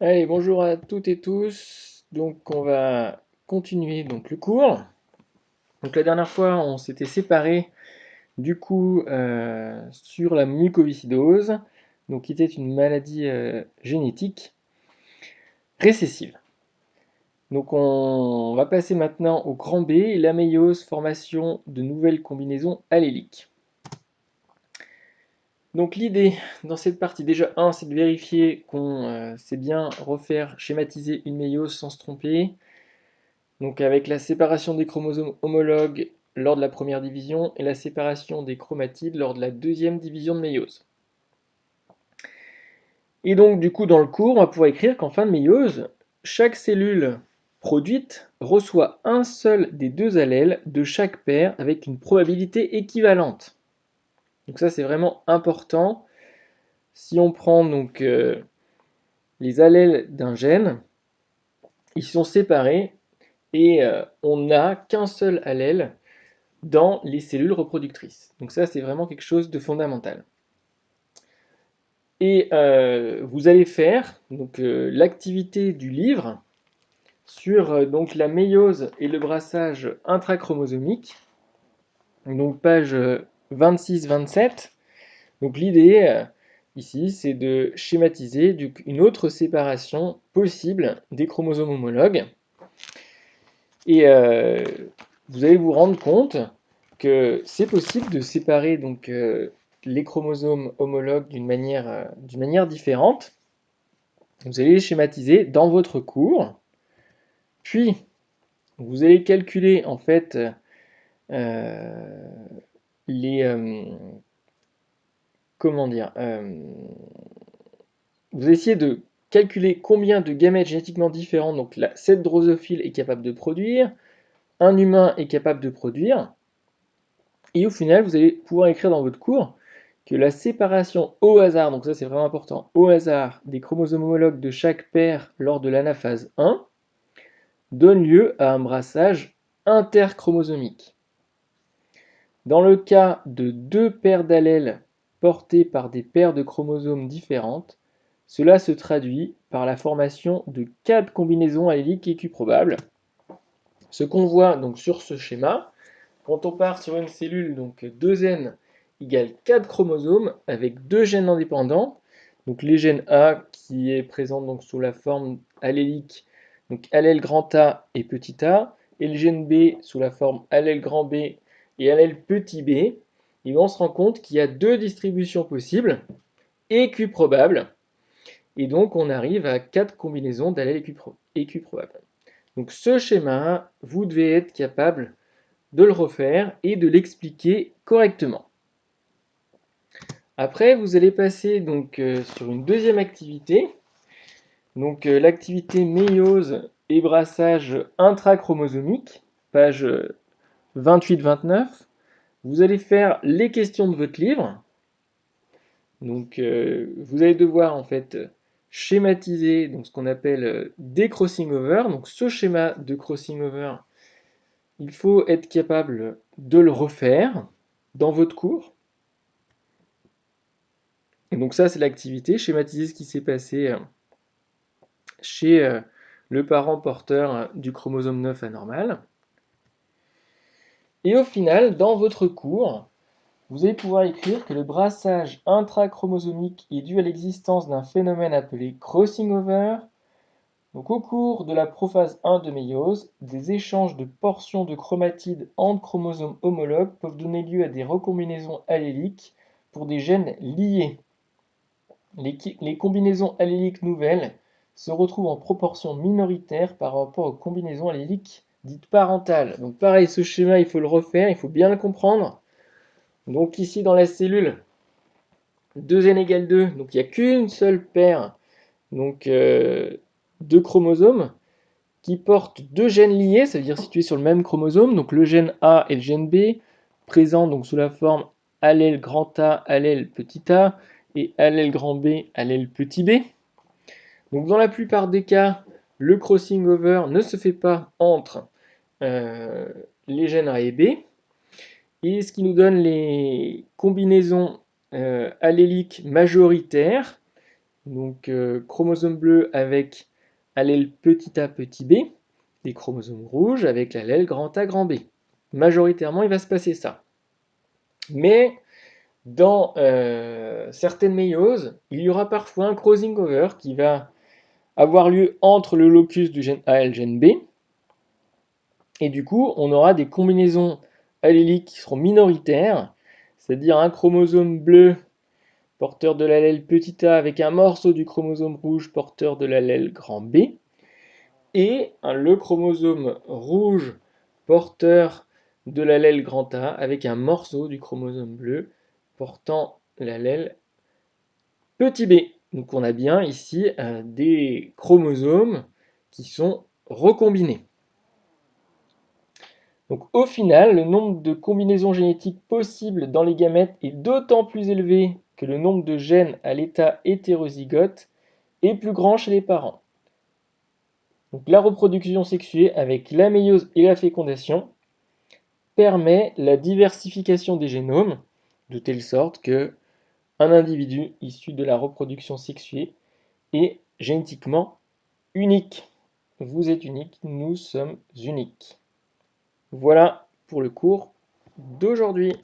Allez, bonjour à toutes et tous. Donc, on va continuer le cours. Donc, la dernière fois, on s'était séparé sur la mucoviscidose, qui était une maladie génétique récessive. Donc, on va passer maintenant au grand B, la méiose, formation de nouvelles combinaisons alléliques. Donc l'idée dans cette partie, déjà c'est de vérifier qu'on sait bien refaire, schématiser une méiose sans se tromper. Donc avec la séparation des chromosomes homologues lors de la première division et la séparation des chromatides lors de la deuxième division de méiose. Et donc du coup dans le cours, on va pouvoir écrire qu'en fin de méiose, chaque cellule produite reçoit un seul des deux allèles de chaque paire avec une probabilité équivalente. Donc ça c'est vraiment important. Si on prend les allèles d'un gène, ils sont séparés et on n'a qu'un seul allèle dans les cellules reproductrices. Donc ça, c'est vraiment quelque chose de fondamental. Et vous allez faire l'activité du livre sur la méiose et le brassage intrachromosomique, donc page 26-27. Donc l'idée ici, c'est de schématiser une autre séparation possible des chromosomes homologues. Et vous allez vous rendre compte que c'est possible de séparer les chromosomes homologues d'une manière différente. Vous allez les schématiser dans votre cours, puis vous allez calculer en fait euh, les comment dire vous essayez de calculer combien de gamètes génétiquement différents cette drosophile est capable de produire, un humain est capable de produire. Et au final, vous allez pouvoir écrire dans votre cours que la séparation au hasard, donc ça c'est vraiment important, au hasard des chromosomes homologues de chaque paire lors de l'anaphase 1 donne lieu à un brassage interchromosomique. Dans le cas de deux paires d'allèles portées par des paires de chromosomes différentes, cela se traduit par la formation de 4 combinaisons alléliques équiprobables. Ce qu'on voit sur ce schéma, quand on part sur une cellule, 2N égale 4 chromosomes avec deux gènes indépendants. Donc les gènes A qui est présent sous la forme allélique, donc allèle grand A et petit a, et le gène B sous la forme allèle grand B et allèle petit b. Et on se rend compte qu'il y a deux distributions possibles, équiprobables, et donc on arrive à 4 combinaisons d'allèles équiprobables. Donc ce schéma, vous devez être capable de le refaire et de l'expliquer correctement. Après, vous allez passer sur une deuxième activité, l'activité méiose et brassage intrachromosomique, page 28-29. Vous allez faire les questions de votre livre. Vous allez devoir en fait schématiser ce qu'on appelle des crossing over. Donc ce schéma de crossing over, il faut être capable de le refaire dans votre cours. Et donc ça, c'est l'activité, schématiser ce qui s'est passé chez le parent porteur du chromosome 9 anormal. Et au final, dans votre cours, vous allez pouvoir écrire que le brassage intrachromosomique est dû à l'existence d'un phénomène appelé crossing over. Donc au cours de la prophase 1 de méiose, des échanges de portions de chromatides entre chromosomes homologues peuvent donner lieu à des recombinaisons alléliques pour des gènes liés. Les combinaisons alléliques nouvelles se retrouvent en proportion minoritaire par rapport aux combinaisons alléliques dites parentales. Donc pareil, ce schéma, il faut le refaire, il faut bien le comprendre. Donc ici, dans la cellule, 2n égale 2, donc il n'y a qu'une seule paire de chromosomes qui portent deux gènes liés, ça veut dire situés sur le même chromosome, donc le gène A et le gène B, présents sous la forme allèle grand A, allèle petit a, et allèle grand B, allèle petit b. Donc dans la plupart des cas, le crossing over ne se fait pas entre les gènes A et B, et ce qui nous donne les combinaisons alléliques majoritaires Donc chromosome bleu avec allèle petit a petit b, des chromosomes rouges avec l'allèle grand A grand B. Majoritairement, il va se passer ça. Mais dans certaines méioses, il y aura parfois un crossing over qui va avoir lieu entre le locus du gène A et le gène B. Et du coup, on aura des combinaisons alléliques qui seront minoritaires, c'est-à-dire un chromosome bleu porteur de l'allèle petit a avec un morceau du chromosome rouge porteur de l'allèle grand B, et le chromosome rouge porteur de l'allèle grand A avec un morceau du chromosome bleu portant l'allèle petit b. Donc on a bien ici des chromosomes qui sont recombinés. Donc au final, le nombre de combinaisons génétiques possibles dans les gamètes est d'autant plus élevé que le nombre de gènes à l'état hétérozygote est plus grand chez les parents. Donc la reproduction sexuée avec la méiose et la fécondation permet la diversification des génomes, de telle sorte que un individu issu de la reproduction sexuée est génétiquement unique. Vous êtes unique, nous sommes uniques. Voilà pour le cours d'aujourd'hui.